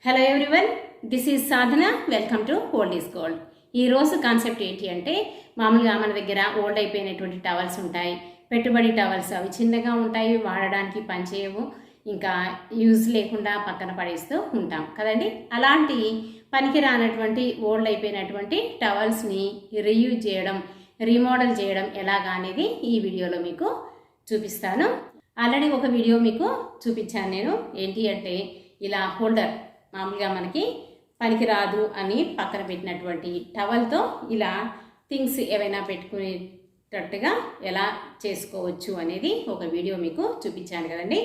Hello everyone, this is Sadhana. Welcome to old is gold. ఈరోజు concept ఏంటి అంటే, మామూలుగా మన దగ్గర ఓల్డ్ అయిపోయినటువంటి టవల్స్ ఉంటాయి, పెట్టుబడి టవల్స్. అవి చిన్నగా ఉంటాయి, వాడడానికి పనిచేయవు, ఇంకా యూజ్ లేకుండా పక్కన పడేస్తూ ఉంటాం కదండి. అలాంటి పనికి రానటువంటి ఓల్డ్ అయిపోయినటువంటి టవల్స్ని రీయూజ్ చేయడం, రీమోడల్ చేయడం ఎలాగా అనేది ఈ వీడియోలో మీకు చూపిస్తాను. ఆల్రెడీ ఒక వీడియో మీకు చూపించాను నేను. ఏంటి అంటే, ఇలా హోల్డర్ మామూలుగా మనకి పనికి రాదు అని పక్కన పెట్టినటువంటి టవల్తో ఇలా థింగ్స్ ఏవైనా పెట్టుకునేటట్టుగా ఎలా చేసుకోవచ్చు అనేది ఒక వీడియో మీకు చూపించాను కదండి.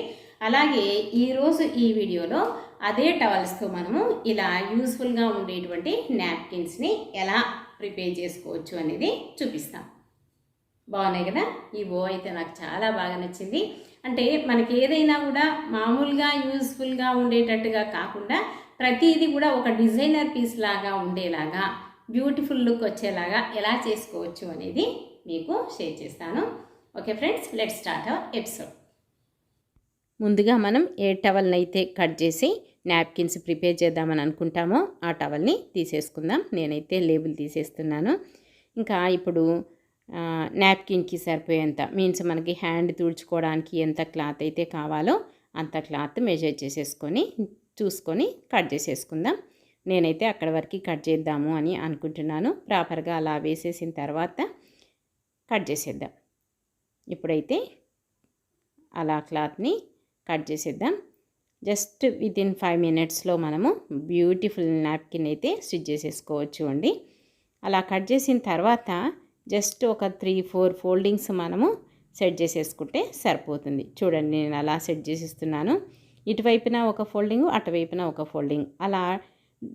అలాగే ఈరోజు ఈ వీడియోలో అదే టవల్స్తో మనము ఇలా యూస్ఫుల్గా ఉండేటువంటి నాప్కిన్స్ని ఎలా ప్రిపేర్ చేసుకోవచ్చు అనేది చూపిస్తాం. బాగున్నాయి కదా. ఈ బో అయితే నాకు చాలా బాగా నచ్చింది. అంటే మనకి ఏదైనా కూడా మామూలుగా యూస్ఫుల్గా ఉండేటట్టుగా కాకుండా ప్రతిదీ కూడా ఒక డిజైనర్ పీస్ లాగా ఉండేలాగా, బ్యూటిఫుల్ లుక్ వచ్చేలాగా ఎలా చేసుకోవచ్చు అనేది మీకు షేర్ చేస్తాను. Okay friends, let's start our episode. ముందుగా మనం ఏ టవల్ని అయితే కట్ చేసి నాప్కిన్స్ ప్రిపేర్ చేద్దామని అనుకుంటామో ఆ టవల్ని తీసేసుకుందాం. నేనైతే లేబుల్ తీసేస్తున్నాను. ఇంకా ఇప్పుడు నాప్కిన్కి సరిపోయేంత, మీన్స్ మనకి హ్యాండ్ తుడుచుకోవడానికి ఎంత క్లాత్ అయితే కావాలో అంత క్లాత్ మెజర్ చేసేసుకొని చూసుకొని కట్ చేసేసుకుందాం. నేనైతే అక్కడ వరకు కట్ చేద్దాము అని అనుకుంటున్నాను. ప్రాపర్గా అలా వేసేసిన తర్వాత కట్ చేసేద్దాం. ఇప్పుడైతే అలా క్లాత్ని కట్ చేసేద్దాం. జస్ట్ వితిన్ 5 minutesలో మనము బ్యూటిఫుల్ నాప్కిన్ అయితే స్టిచ్ చేసేసుకోవచ్చు అండి. అలా కట్ చేసిన తర్వాత జస్ట్ ఒక 3-4 ఫోల్డింగ్స్ మనము సెట్ చేసేసుకుంటే సరిపోతుంది. చూడండి, నేను అలా సెట్ చేసేస్తున్నాను. ఇటువైపున ఒక ఫోల్డింగ్, అటువైపున ఒక ఫోల్డింగ్, అలా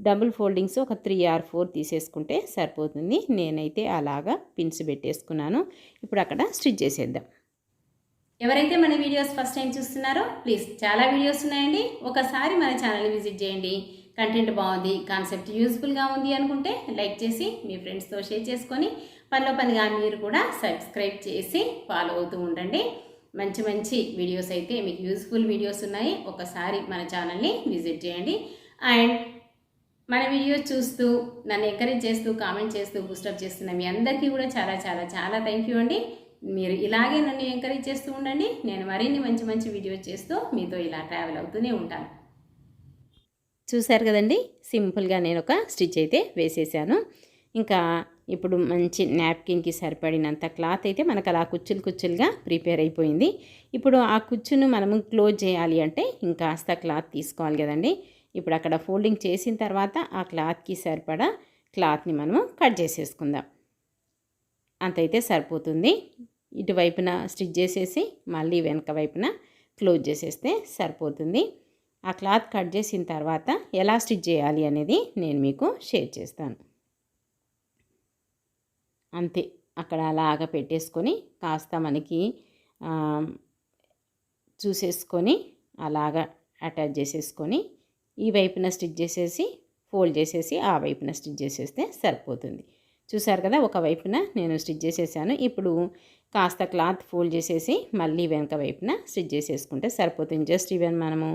డబుల్ ఫోల్డింగ్స్ ఒక 3 or 4 తీసేసుకుంటే సరిపోతుంది. నేనైతే అలాగా పిన్స్ పెట్టేసుకున్నాను. ఇప్పుడు అక్కడ స్టిచ్ చేసేద్దాం. ఎవరైతే మన వీడియోస్ ఫస్ట్ టైం చూస్తున్నారో ప్లీజ్, చాలా వీడియోస్ ఉన్నాయండి, ఒకసారి మన ఛానల్ని విజిట్ చేయండి. కంటెంట్ బాగుంది, కాన్సెప్ట్ యూస్ఫుల్గా ఉంది అనుకుంటే లైక్ చేసి మీ ఫ్రెండ్స్తో షేర్ చేసుకొని పనిలో పనిగా మీరు కూడా సబ్స్క్రైబ్ చేసి ఫాలో అవుతూ ఉండండి. మంచి మంచి వీడియోస్ అయితే, మీకు యూస్ఫుల్ వీడియోస్ ఉన్నాయి. ఒకసారి మన ఛానల్ని విజిట్ చేయండి. అండ్ మన వీడియోస్ చూస్తూ నన్ను ఎంకరేజ్ చేస్తూ కామెంట్ చేస్తూ బూస్టప్ చేస్తున్న మీ అందరికీ కూడా చాలా చాలా చాలా థ్యాంక్ యూ అండి. మీరు ఇలాగే నన్ను ఎంకరేజ్ చేస్తూ ఉండండి. నేను మరిన్ని మంచి మంచి వీడియోస్ చేస్తూ మీతో ఇలా ట్రావెల్ అవుతూనే ఉంటాను. చూశారు కదండి, సింపుల్గా నేను ఒక స్టిచ్ అయితే వేసేసాను. ఇంకా ఇప్పుడు మంచి నాప్కిన్కి సరిపడినంత క్లాత్ అయితే మనకు అలా కుచ్చులుగా ప్రిపేర్ అయిపోయింది. ఇప్పుడు ఆ కుచ్చును మనము క్లోజ్ చేయాలి అంటే ఇంకాస్త క్లాత్ తీసుకోవాలి కదండి. ఇప్పుడు అక్కడ ఫోల్డింగ్ చేసిన తర్వాత ఆ క్లాత్కి సరిపడా క్లాత్ని మనము కట్ చేసేసుకుందాం. అంతైతే సరిపోతుంది. ఇటువైపున స్టిచ్ చేసేసి మళ్ళీ వెనక వైపున క్లోజ్ చేసేస్తే సరిపోతుంది. ఆ క్లాత్ కట్ చేసిన తర్వాత ఎలా స్టిచ్ చేయాలి అనేది నేను మీకు షేర్ చేస్తాను. అంతే, అక్కడ అలాగా పెట్టేసుకొని కాస్త మనకి చూసేసుకొని అలాగా అటాచ్ చేసేసుకొని ఈ వైపున స్టిచ్ చేసేసి ఫోల్డ్ చేసేసి ఆ వైపున స్టిచ్ చేసేస్తే సరిపోతుంది. చూసారు కదా, ఒక వైపున నేను స్టిచ్ చేసేసాను. ఇప్పుడు కాస్త క్లాత్ ఫోల్డ్ చేసేసి మళ్ళీ వెనక వైపున స్టిచ్ చేసేసుకుంటే సరిపోతుంది. జస్ట్ ఈవెన్ మనము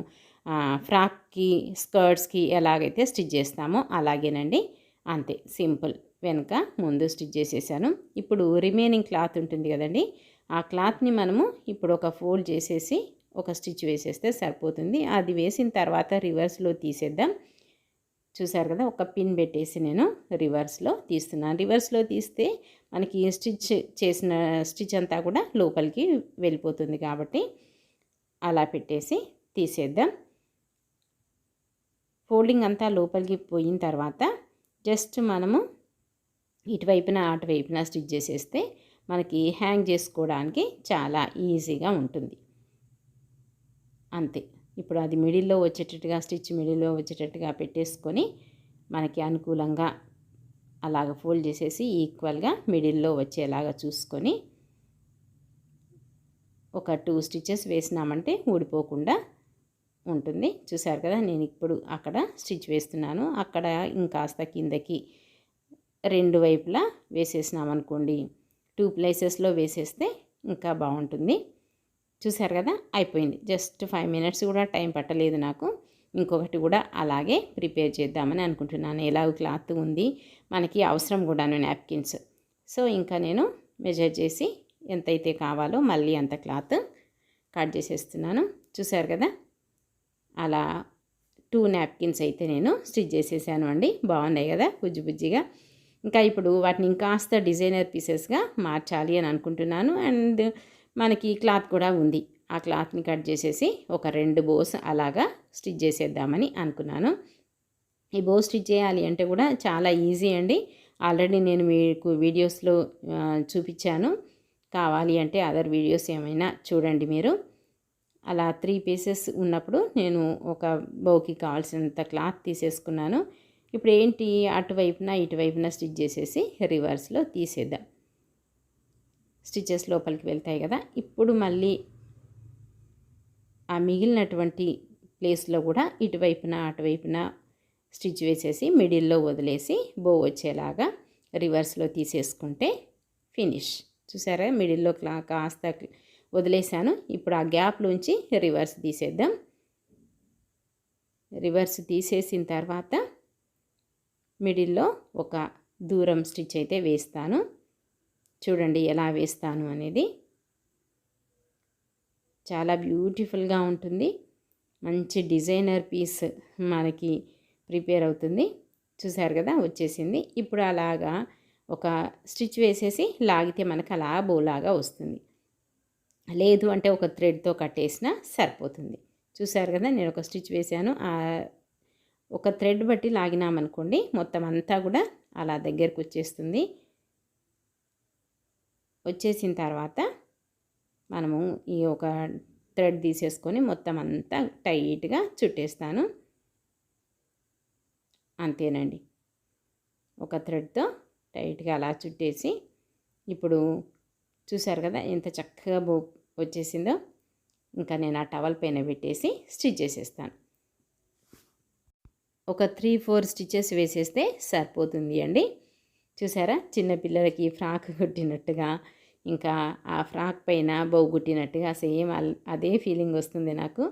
ఫ్రాక్కి, స్కర్ట్స్కి ఎలాగైతే స్టిచ్ చేస్తామో అలాగేనండి. అంతే సింపుల్. వెనక ముందు స్టిచ్ చేసేసాను. ఇప్పుడు రిమైనింగ్ క్లాత్ ఉంటుంది కదండి, ఆ క్లాత్ని మనము ఇప్పుడు ఒక ఫోల్డ్ చేసేసి ఒక స్టిచ్ వేసేస్తే సరిపోతుంది. అది వేసిన తర్వాత రివర్స్లో తీసేద్దాం. చూసారు కదా, ఒక పిన్ పెట్టేసి నేను రివర్స్లో తీస్తున్నాను. రివర్స్లో తీస్తే మనకి స్టిచ్ చేసిన స్టిచ్ అంతా కూడా లోపలికి వెళ్ళిపోతుంది కాబట్టి అలా పెట్టేసి తీసేద్దాం. ఫోల్డింగ్ అంతా లోపలికి పోయిన తర్వాత జస్ట్ మనము ఇటువైపున అటువైపున స్టిచ్ చేసేస్తే మనకి హ్యాంగ్ చేసుకోవడానికి చాలా ఈజీగా ఉంటుంది. అంతే. ఇప్పుడు అది మిడిల్లో వచ్చేటట్టుగా, స్టిచ్ మిడిల్లో వచ్చేటట్టుగా పెట్టేసుకొని మనకి అనుకూలంగా అలాగ ఫోల్డ్ చేసేసి ఈక్వల్గా మిడిల్లో వచ్చేలాగా చూసుకొని ఒక 2 స్టిచెస్ వేసినామంటే ఊడిపోకుండా ఉంటుంది. చూసారు కదా, నేను ఇప్పుడు అక్కడ స్టిచ్ వేస్తున్నాను. అక్కడ ఇంకాస్త కిందకి 2 వైపులా వేసేసినామనుకోండి, 2 ప్లేసెస్లో వేసేస్తే ఇంకా బాగుంటుంది. చూసారు కదా, అయిపోయింది. జస్ట్ 5 minutes కూడా టైం పట్టలేదు నాకు. ఇంకొకటి కూడా అలాగే ప్రిపేర్ చేద్దామని అనుకుంటున్నాను. ఎలాగో క్లాత్ ఉంది, మనకి అవసరం కూడాను నాప్కిన్స్. సో ఇంకా నేను మెజర్ చేసి ఎంతైతే కావాలో మళ్ళీ అంత క్లాత్ కట్ చేసేస్తున్నాను. చూసారు కదా, అలా 2 నాప్కిన్స్ అయితే నేను స్టిచ్ చేసేసాను అండి. బాగున్నాయి కదా బుజ్జి బుజ్జిగా. ఇంకా ఇప్పుడు వాటిని ఇంకాస్త డిజైనర్ పీసెస్గా మార్చాలి అని అనుకుంటున్నాను. అండ్ మనకి క్లాత్ కూడా ఉంది. ఆ క్లాత్ని కట్ చేసేసి ఒక 2 బోస్ అలాగా స్టిచ్ చేసేద్దామని అనుకున్నాను. ఈ బో స్టిచ్ చేయాలి అంటే కూడా చాలా ఈజీ అండి. ఆల్రెడీ నేను మీకు వీడియోస్లో చూపించాను. కావాలి అంటే అదర్ వీడియోస్ ఏమైనా చూడండి మీరు. అలా 3 పీసెస్ ఉన్నప్పుడు నేను ఒక బోకి కావాల్సినంత క్లాత్ తీసేసుకున్నాను. ఇప్పుడు ఏంటి, అటువైపున ఇటువైపున స్టిచ్ చేసేసి రివర్స్లో తీసేద్దాం. స్టిచెస్ లోపలికి వెళ్తాయి కదా. ఇప్పుడు మళ్ళీ ఆ మిగిలినటువంటి ప్లేస్లో కూడా ఇటువైపున అటువైపున స్టిచ్ వేసేసి మిడిల్లో వదిలేసి బో వచ్చేలాగా రివర్స్లో తీసేసుకుంటే ఫినిష్. చూసారా, మిడిల్లో కాస్త వదిలేసాను. ఇప్పుడు ఆ గ్యాప్లోంచి రివర్స్ తీసేద్దాం. రివర్స్ తీసేసిన తర్వాత మిడిల్లో ఒక దూరం స్టిచ్ అయితే వేస్తాను. చూడండి ఎలా వేస్తాను అనేది. చాలా బ్యూటిఫుల్గా ఉంటుంది. మంచి డిజైనర్ పీస్ మనకి ప్రిపేర్ అవుతుంది. చూసారు కదా, వచ్చేసింది. ఇప్పుడు అలాగా ఒక స్టిచ్ వేసేసి లాగితే మనకు అలా బోలాగా వస్తుంది. లేదు అంటే ఒక థ్రెడ్తో కట్టేసినా సరిపోతుంది. చూసారు కదా, నేను ఒక స్టిచ్ వేసాను. ఒక థ్రెడ్ బట్టి లాగినామనుకోండి మొత్తం అంతా కూడా అలా దగ్గరకు వచ్చేస్తుంది. వచ్చేసిన తర్వాత మనము ఈ ఒక థ్రెడ్ తీసేసుకొని మొత్తం అంతా టైట్గా చుట్టేస్తాను. అంతేనండి, ఒక థ్రెడ్తో టైట్గా అలా చుట్టేసి ఇప్పుడు చూసారు కదా ఎంత చక్కగా వచ్చేసిందో. ఇంకా నేను ఆ టవల్ పైన పెట్టేసి స్టిచ్ చేసేస్తాను. ఒక 3-4 స్టిచెస్ వేసేస్తే సరిపోతుంది అండి. చూసారా, చిన్నపిల్లలకి ఫ్రాక్ కుట్టినట్టుగా, ఇంకా ఆ ఫ్రాక్ పైన బౌ కుట్టినట్టుగా సేమ్ అదే ఫీలింగ్ వస్తుంది నాకు.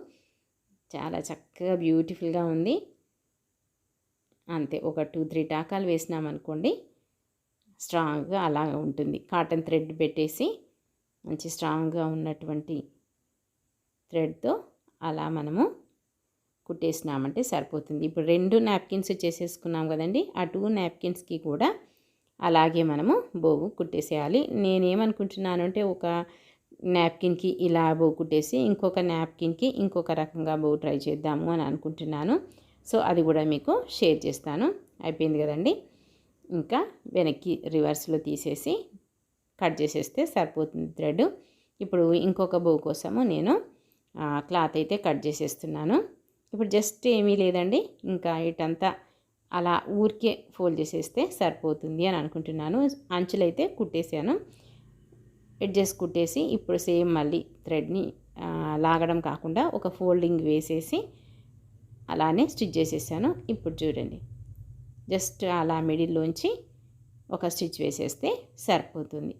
చాలా చక్కగా బ్యూటిఫుల్గా ఉంది. అంతే, ఒక 2-3 టాకాలు వేసినామనుకోండి స్ట్రాంగ్గా అలాగా ఉంటుంది. కాటన్ థ్రెడ్ పెట్టేసి మంచి స్ట్రాంగ్గా ఉన్నటువంటి థ్రెడ్తో అలా మనము కుట్టేసినామంటే సరిపోతుంది. ఇప్పుడు 2 నాప్కిన్స్ చేసేసుకున్నాం కదండి. ఆ 2 నాప్కిన్స్కి కూడా అలాగే మనము బోవు కుట్టేసేయాలి. నేనేమనుకుంటున్నాను అంటే ఒక నాప్కిన్కి ఇలా బో కుట్టేసి ఇంకొక నాప్కిన్కి ఇంకొక రకంగా బో ట్రై చేద్దాము అని అనుకుంటున్నాను. సో అది కూడా మీకు షేర్ చేస్తాను. అయిపోయింది కదండి. ఇంకా వెనక్కి రివర్స్లో తీసేసి కట్ చేసేస్తే సరిపోతుంది థ్రెడ్. ఇప్పుడు ఇంకొక బో కోసము నేను క్లాత్ అయితే కట్ చేసేస్తున్నాను. ఇప్పుడు జస్ట్ ఏమీ లేదండి, ఇంకా ఇటంతా అలా ఊరికే ఫోల్డ్ చేసేస్తే సరిపోతుంది అని అనుకుంటున్నాను. అంచులైతే కుట్టేసాను, ఎడ్జెస్ కుట్టేసి ఇప్పుడు సేమ్ మళ్ళీ థ్రెడ్ని లాగడం కాకుండా ఒక ఫోల్డింగ్ వేసేసి అలానే స్టిచ్ చేసేసాను. ఇప్పుడు చూడండి, జస్ట్ అలా మిడిల్లోంచి ఒక స్టిచ్ వేసేస్తే సరిపోతుంది.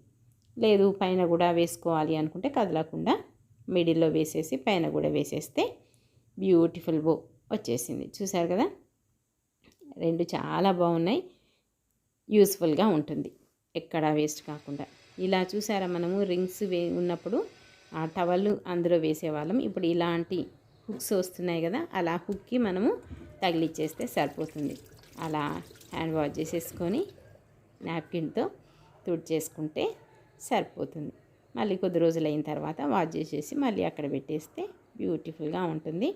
లేదు పైన కూడా వేసుకోవాలి అనుకుంటే కదలకుండా మిడిల్లో వేసేసి పైన కూడా వేసేస్తే బ్యూటిఫుల్ బో వచ్చేసింది. చూసారు కదా, 2 చాలా బాగున్నాయి. యూస్ఫుల్గా ఉంటుంది, ఎక్కడా వేస్ట్ కాకుండా. ఇలా చూసారా, మనము రింగ్స్ ఉన్నప్పుడు ఆ టవల్ అందులో వేసేవాళ్ళం. ఇప్పుడు ఇలాంటి హుక్స్ వస్తున్నాయి కదా, అలా హుక్కి మనము తగిలిచ్చేస్తే సరిపోతుంది. అలా హ్యాండ్ వాష్ చేసేసుకొని నాప్కిన్తో తుడిచేసుకుంటే సరిపోతుంది. మళ్ళీ కొద్ది రోజులు అయిన తర్వాత వాష్ చేసేసి మళ్ళీ అక్కడ పెట్టేస్తే బ్యూటిఫుల్గా ఉంటుంది.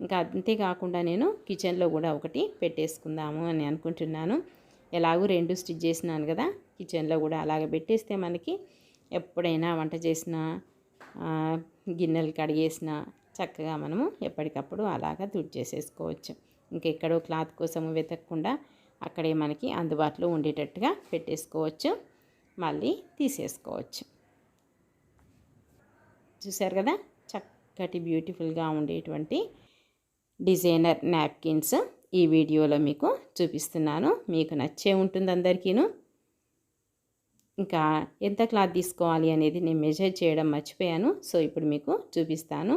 ఇంకా అంతేకాకుండా నేను కిచెన్లో కూడా ఒకటి పెట్టేసుకుందాము అని అనుకుంటున్నాను. ఎలాగూ 2 స్టిచ్ చేసినాను కదా, కిచెన్లో కూడా అలాగ పెట్టేస్తే మనకి ఎప్పుడైనా వంట చేసినా గిన్నెలు కడిగేసినా చక్కగా మనము ఎప్పటికప్పుడు అలాగా తుడిచేసేసుకోవచ్చు. ఇంకెక్కడో క్లాత్ కోసము వెతకకుండా అక్కడే మనకి అందుబాటులో ఉండేటట్టుగా పెట్టేసుకోవచ్చు, మళ్ళీ తీసేసుకోవచ్చు. చూసారు కదా, చక్కటి బ్యూటిఫుల్గా ఉండేటువంటి డిజైనర్ నాప్కిన్స్ ఈ వీడియోలో మీకు చూపిస్తున్నాను. మీకు నచ్చే ఉంటుంది అందరికీను. ఇంకా ఎంత క్లాత్ తీసుకోవాలి అనేది నేను మెజర్ చేయడం మర్చిపోయాను. సో ఇప్పుడు మీకు చూపిస్తాను.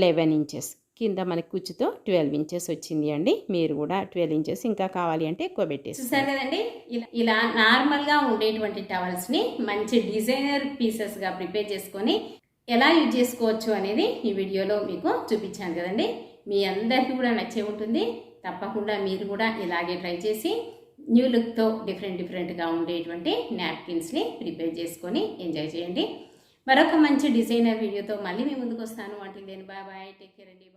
11 ఇంచెస్ కింద మనకి కుచ్చుతో 12 ఇంచెస్ వచ్చింది అండి. మీరు కూడా 12 ఇంచెస్ ఇంకా కావాలి అంటే ఎక్కువ పెట్టేసి. చూసారు కదండి, ఇలా నార్మల్గా ఉండేటువంటి టవల్స్ని మంచి డిజైనర్ పీసెస్గా ప్రిపేర్ చేసుకొని ఎలా యూజ్ చేసుకోవచ్చు అనేది ఈ వీడియోలో మీకు చూపించాను కదండి. మీ అందరికీ కూడా నచ్చే ఉంటుంది. తప్పకుండా మీరు కూడా ఇలాగే ట్రై చేసి న్యూ లుక్తో డిఫరెంట్గా ఉండేటువంటి నాప్కిన్స్ని ప్రిపేర్ చేసుకొని ఎంజాయ్ చేయండి. మరొక మంచి డిజైనర్ వీడియోతో మళ్ళీ మీ ముందుకు వస్తాను. అంటే బాయ్ బాయ్, టేక్ కేర్ అండి.